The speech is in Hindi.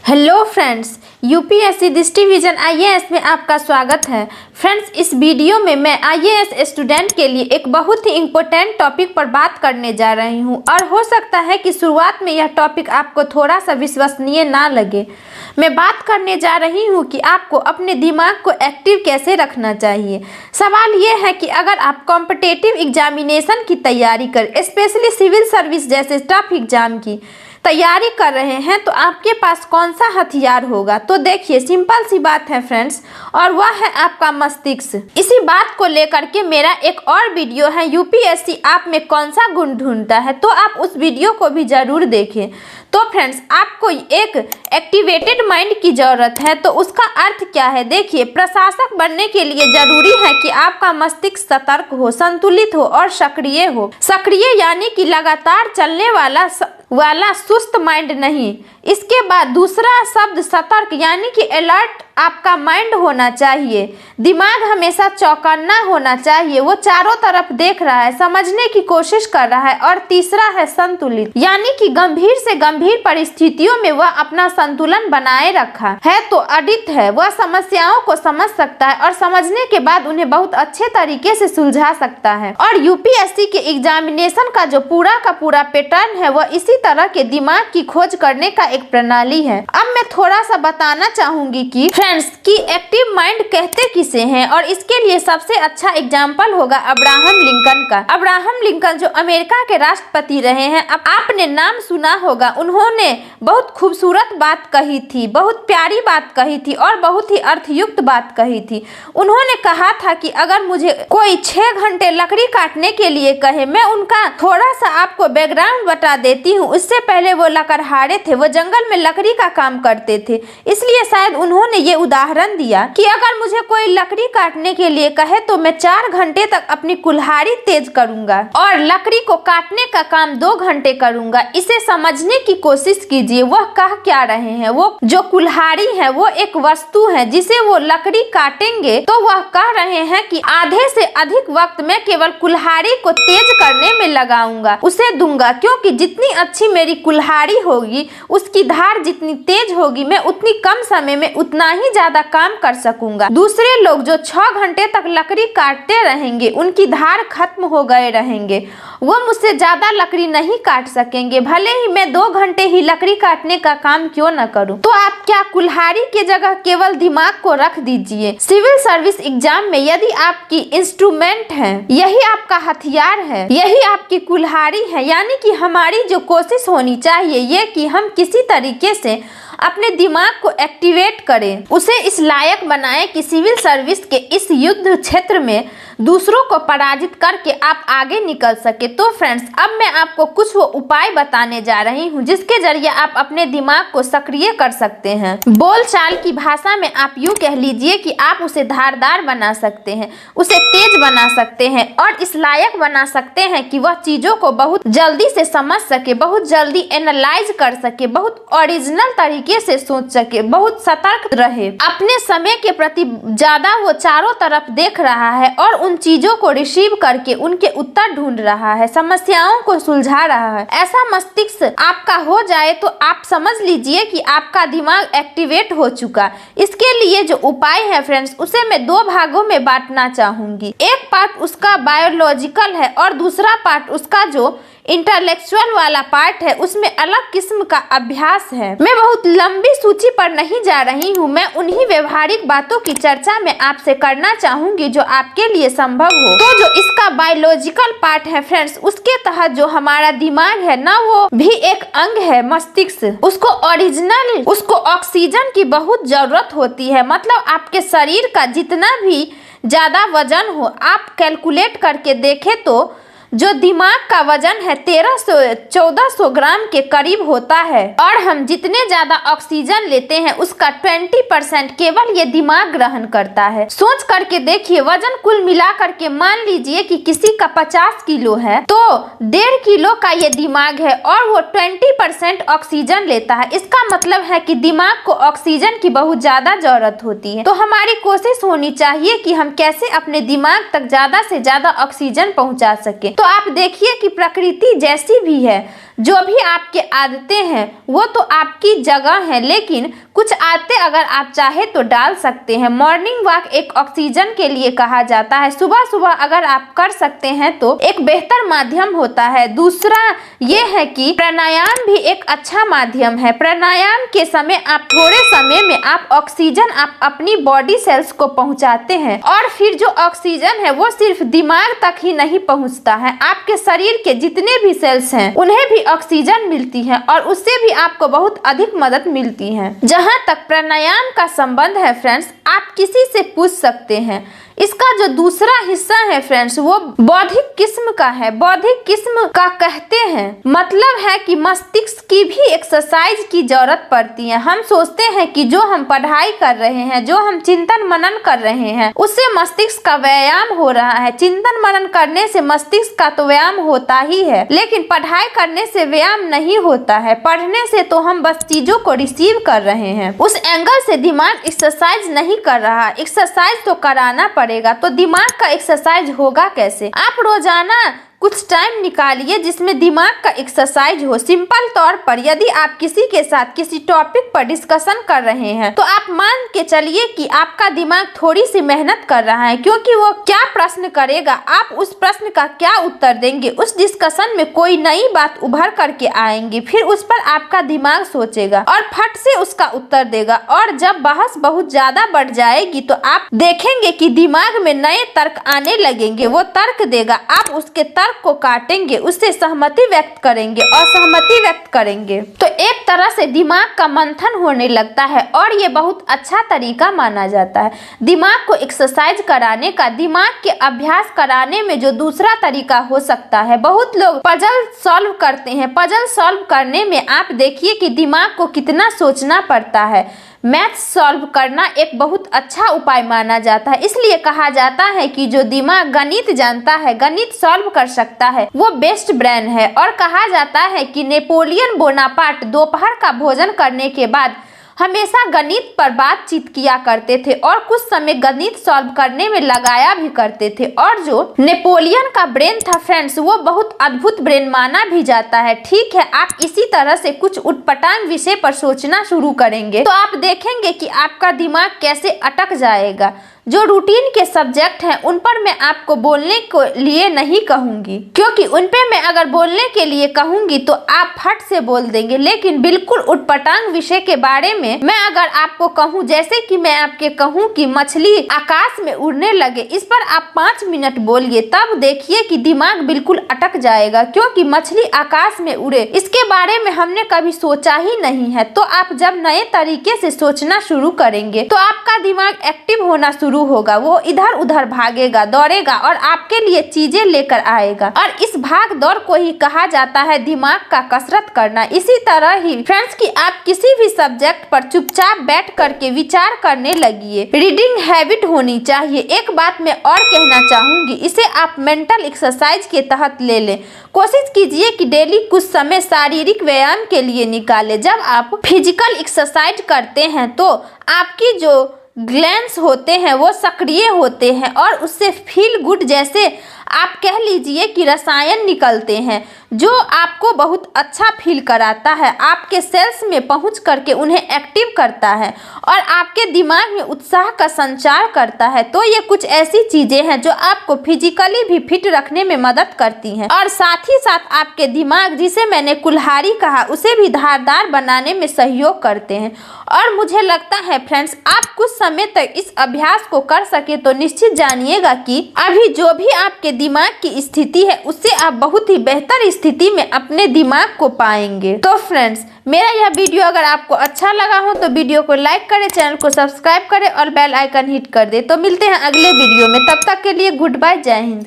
हेलो फ्रेंड्स, यूपीएससी दृष्टि विजन आईएएस में आपका स्वागत है। फ्रेंड्स, इस वीडियो में मैं आईएएस स्टूडेंट के लिए एक बहुत ही इम्पोर्टेंट टॉपिक पर बात करने जा रही हूं और हो सकता है कि शुरुआत में यह टॉपिक आपको थोड़ा सा विश्वसनीय ना लगे। मैं बात करने जा रही हूं कि आपको अपने दिमाग को एक्टिव कैसे रखना चाहिए। सवाल ये है कि अगर आप कॉम्पिटिटिव एग्जामिनेशन की तैयारी कर, स्पेशली सिविल सर्विस जैसे टफ एग्जाम की तैयारी कर रहे हैं तो आपके पास कौन सा हथियार होगा। तो देखिए, सिंपल सी बात है फ्रेंड्स, और वह है आपका मस्तिष्क। इसी बात को लेकर के मेरा एक और वीडियो है, यूपीएससी आप में कौन सा गुण ढूंढता है, तो आप उस वीडियो को भी जरूर देखें। तो फ्रेंड्स, आपको एक एक्टिवेटेड माइंड की जरूरत है। तो उसका अर्थ क्या है? देखिए, प्रशासक बनने के लिए जरूरी है कि आपका मस्तिष्क सतर्क हो, संतुलित हो और सक्रिय हो। सक्रिय यानी कि लगातार चलने वाला सुस्त माइंड नहीं। इसके बाद दूसरा शब्द सतर्क यानी कि अलर्ट आपका माइंड होना चाहिए। दिमाग हमेशा चौकन्ना होना चाहिए, वो चारों तरफ देख रहा है, समझने की कोशिश कर रहा है। और तीसरा है संतुलित, यानी कि गंभीर से गंभीर परिस्थितियों में वह अपना संतुलन बनाए रखा है। तो अडित है, वह समस्याओं को समझ सकता है और समझने के बाद उन्हें बहुत अच्छे तरीके से सुलझा सकता है। और यूपीएससी के एग्जामिनेशन का जो पूरा का पूरा पैटर्न है वह इसी तरह के दिमाग की खोज करने का एक प्रणाली है। अब मैं थोड़ा सा बताना चाहूंगी कि फ्रेंड्स की एक्टिव माइंड कहते किसे हैं, और इसके लिए सबसे अच्छा एग्जाम्पल होगा अब्राहम लिंकन का। अब्राहम लिंकन जो अमेरिका के राष्ट्रपति रहे हैं, अब आपने नाम सुना होगा। उन्होंने बहुत खूबसूरत बात कही थी, बहुत प्यारी बात कही थी और बहुत ही अर्थयुक्त बात कही थी। उन्होंने कहा था कि अगर मुझे कोई 6 घंटे लकड़ी काटने के लिए कहे, मैं उनका थोड़ा सा आपको बैकग्राउंड बता देती हूँ। इससे पहले वो लकड़हारे थे, वो जंगल में लकड़ी का काम करते थे, इसलिए शायद उन्होंने ये उदाहरण दिया कि अगर मुझे कोई लकड़ी काटने के लिए कहे तो मैं 4 घंटे तक अपनी कुल्हाड़ी तेज करूंगा और लकड़ी को काटने का काम 2 घंटे करूंगा। इसे समझने की कोशिश कीजिए, वह कह क्या रहे हैं। वो जो कुल्हाड़ी है वो एक वस्तु है जिसे वो लकड़ी काटेंगे, तो वह कह रहे हैं कि आधे से अधिक वक्त मैं केवल कुल्हाड़ी को तेज करने में लगाऊंगा, उसे दूंगा, क्योंकि जितनी अच्छी मेरी कुल्हाड़ी होगी, उसकी धार जितनी तेज होगी, मैं उतनी कम समय में उतना ही ज्यादा काम कर सकूंगा। दूसरे लोग जो 6 घंटे तक लकड़ी काटते रहेंगे, उनकी धार खत्म हो गए रहेंगे, वो मुझसे ज्यादा लकड़ी नहीं काट सकेंगे, भले ही मैं 2 घंटे ही लकड़ी काटने का काम क्यों न करूं। तो आप क्या कुल्हाड़ी के जगह केवल दिमाग को रख दीजिए। सिविल सर्विस एग्जाम में यदि आपकी इंस्ट्रूमेंट है, यही आपका हथियार है, यही आपकी कुल्हाड़ी है, यानी कि हमारी जो कोशिश होनी चाहिए ये कि हम किसी तरीके से अपने दिमाग को एक्टिवेट करें, उसे इस लायक बनाएं कि सिविल सर्विस के इस युद्ध क्षेत्र में दूसरों को पराजित करके आप आगे निकल सके। तो फ्रेंड्स, अब मैं आपको कुछ वो उपाय बताने जा रही हूँ जिसके जरिए आप अपने दिमाग को सक्रिय कर सकते हैं। बोलचाल की भाषा में आप यूँ कह लीजिए कि आप उसे धारदार बना सकते हैं, उसे तेज बना सकते हैं और इस लायक बना सकते हैं कि वह चीजों को बहुत जल्दी से समझ सके, बहुत जल्दी एनालाइज कर सके, बहुत ओरिजिनल तरीके से सोच सके, बहुत सतर्क रहे। अपने समय के प्रति ज्यादा वो चारों तरफ देख रहा है और उन चीजों को रिसीव करके उनके उत्तर ढूंढ रहा है, समस्याओं को सुलझा रहा है। ऐसा मस्तिष्क आपका हो जाए तो आप समझ लीजिए कि आपका दिमाग एक्टिवेट हो चुका। इसके लिए जो उपाय है फ्रेंड्स, उसे मैं 2 भागों में बांटना चाहूंगी। एक पार्ट उसका बायोलॉजिकल है और दूसरा पार्ट उसका जो इंटेलेक्चुअल वाला पार्ट है, उसमें अलग किस्म का अभ्यास है। मैं बहुत लंबी सूची पर नहीं जा रही हूँ, मैं उन्हीं व्यवहारिक बातों की चर्चा में आपसे करना चाहूंगी जो आपके लिए संभव हो। तो जो इसका बायोलॉजिकल पार्ट है फ्रेंड्स, उसके तहत जो हमारा दिमाग है ना, वो भी एक अंग है, मस्तिष्क। उसको ऑक्सीजन की बहुत जरूरत होती है। मतलब आपके शरीर का जितना भी ज्यादा वजन हो, आप कैलकुलेट करके देखें तो जो दिमाग का वजन है 1300-1400 ग्राम के करीब होता है, और हम जितने ज्यादा ऑक्सीजन लेते हैं उसका 20% केवल ये दिमाग ग्रहण करता है। सोच करके देखिए, वजन कुल मिला करके मान लीजिए कि किसी का 50 किलो है, तो 1.5 किलो का ये दिमाग है और वो 20% ऑक्सीजन लेता है। इसका मतलब है कि दिमाग को ऑक्सीजन की बहुत ज्यादा जरूरत होती है। तो हमारी कोशिश होनी चाहिए कि हम कैसे अपने दिमाग तक ज्यादा से ज्यादा ऑक्सीजन पहुंचा सके। तो आप देखिए कि प्रकृति जैसी भी है, जो भी आपके आदतें हैं वो तो आपकी जगह है, लेकिन कुछ आदतें अगर आप चाहे तो डाल सकते हैं। मॉर्निंग वॉक एक ऑक्सीजन के लिए कहा जाता है। सुबह सुबह अगर आप कर सकते हैं तो एक बेहतर माध्यम होता है। दूसरा ये है कि प्राणायाम भी एक अच्छा माध्यम है। प्राणायाम के समय आप थोड़े समय में आप ऑक्सीजन आप अपनी बॉडी सेल्स को पहुंचाते हैं, और फिर जो ऑक्सीजन है वो सिर्फ दिमाग तक ही नहीं पहुंचता है, आपके शरीर के जितने भी सेल्स हैं उन्हें भी ऑक्सीजन मिलती है और उससे भी आपको बहुत अधिक मदद मिलती है। जहां तक प्राणायाम का संबंध है फ्रेंड्स, आप किसी से पूछ सकते हैं। इसका जो दूसरा हिस्सा है फ्रेंड्स वो बौद्धिक किस्म का है। बौद्धिक किस्म का कहते हैं मतलब है कि मस्तिष्क की भी एक्सरसाइज की जरूरत पड़ती है। हम सोचते हैं कि जो हम पढ़ाई कर रहे हैं, जो हम चिंतन मनन कर रहे हैं, उससे मस्तिष्क का व्यायाम हो रहा है। चिंतन मनन करने से मस्तिष्क का तो व्यायाम होता ही है, लेकिन पढ़ाई करने से व्यायाम नहीं होता है। पढ़ने से तो हम बस चीजों को रिसीव कर रहे हैं, उस एंगल से दिमाग एक्सरसाइज नहीं कर रहा। एक्सरसाइज तो कराना पड़ेगा, तो दिमाग का एक्सरसाइज होगा कैसे? आप रोजाना कुछ टाइम निकालिए जिसमें दिमाग का एक्सरसाइज हो। सिंपल तौर पर यदि आप किसी के साथ किसी टॉपिक पर डिस्कशन कर रहे हैं तो आप मान के चलिए कि आपका दिमाग थोड़ी सी मेहनत कर रहा है, क्योंकि वो क्या प्रश्न करेगा, आप उस प्रश्न का क्या उत्तर देंगे, उस डिस्कशन में कोई नई बात उभर करके आएंगी, फिर उस पर आपका दिमाग सोचेगा और फट से उसका उत्तर देगा। और जब बहस बहुत ज्यादा बढ़ जाएगी तो आप देखेंगे कि दिमाग में नए तर्क आने लगेंगे। वो तर्क देगा, आप उसके तर्क को काटेंगे, उससे सहमति व्यक्त करेंगे और सहमति व्यक्त करेंगे, तो एक तरह से दिमाग का मंथन होने लगता है और ये बहुत अच्छा तरीका माना जाता है। दिमाग को एक्सरसाइज कराने का, दिमाग के अभ्यास कराने में जो दूसरा तरीका हो सकता है, बहुत लोग पजल सॉल्व करते हैं। पजल सॉल्व करने में आप देखिए कि दिमाग को कितना सोचना पड़ता है। मैथ सॉल्व करना एक बहुत अच्छा उपाय माना जाता है। इसलिए कहा जाता है कि जो दिमाग गणित जानता है, गणित सॉल्व कर सकता है, वो बेस्ट ब्रेन है। और कहा जाता है कि नेपोलियन बोनापार्ट दोपहर का भोजन करने के बाद हमेशा गणित पर बातचीत किया करते थे और कुछ समय गणित सॉल्व करने में लगाया भी करते थे। और जो नेपोलियन का ब्रेन था फ्रेंड्स, वो बहुत अद्भुत ब्रेन माना भी जाता है। ठीक है, आप इसी तरह से कुछ उटपटांग विषय पर सोचना शुरू करेंगे तो आप देखेंगे कि आपका दिमाग कैसे अटक जाएगा। जो रूटीन के सब्जेक्ट हैं उन पर मैं आपको बोलने के लिए नहीं कहूंगी, क्योंकि उन पे मैं अगर बोलने के लिए कहूंगी तो आप फट से बोल देंगे। लेकिन बिल्कुल उटपटांग विषय के बारे में मैं अगर आपको कहूं, जैसे कि मैं आपके कहूं कि मछली आकाश में उड़ने लगे, इस पर आप 5 मिनट बोलिए, तब देखिए कि दिमाग बिल्कुल अटक जाएगा, क्योंकि मछली आकाश में उड़े इसके बारे में हमने कभी सोचा ही नहीं है। तो आप जब नए तरीके से सोचना शुरू करेंगे तो आपका दिमाग एक्टिव होना शुरू होगा। वो इधर उधर भागेगा, दौड़ेगा और आपके लिए चीजें लेकर आएगा। और इस भाग दौड़ को ही कहा जाता है दिमाग का कसरत करना। इसी तरह ही फ्रेंड्स कि आप किसी भी सब्जेक्ट पर चुपचाप बैठ करके विचार करने लगिए। रीडिंग हैबिट होनी चाहिए। एक बात मैं और कहना चाहूंगी, इसे आप मेंटल एक्सरसाइज के तहत ले लें। कोशिश कीजिए कि डेली कुछ समय शारीरिक व्यायाम के लिए निकालें। जब आप फिजिकल एक्सरसाइज करते हैं तो आपकी जो ग्लैंड्स होते हैं वो सक्रिय होते हैं और उससे फील गुड जैसे आप कह लीजिए कि रसायन निकलते हैं, जो आपको बहुत अच्छा फील कराता है, आपके सेल्स में पहुंच करके उन्हें एक्टिव करता है और आपके दिमाग में उत्साह का संचार करता है। तो ये कुछ ऐसी चीजें हैं जो आपको फिजिकली भी फिट रखने में मदद करती हैं और साथ ही साथ आपके दिमाग, जिसे मैंने कुल्हाड़ी कहा, उसे भी धारदार बनाने में सहयोग करते हैं। और मुझे लगता है फ्रेंड्स, आप कुछ समय तक इस अभ्यास को कर सके तो निश्चित जानिएगा कि अभी जो भी आपके दिमाग की स्थिति है उससे आप बहुत ही बेहतर स्थिति में अपने दिमाग को पाएंगे। तो फ्रेंड्स, मेरा यह वीडियो अगर आपको अच्छा लगा हो तो वीडियो को लाइक करें, चैनल को सब्सक्राइब करें और बेल आइकन हिट कर दे। तो मिलते हैं अगले वीडियो में, तब तक के लिए गुड बाय, जय हिंद।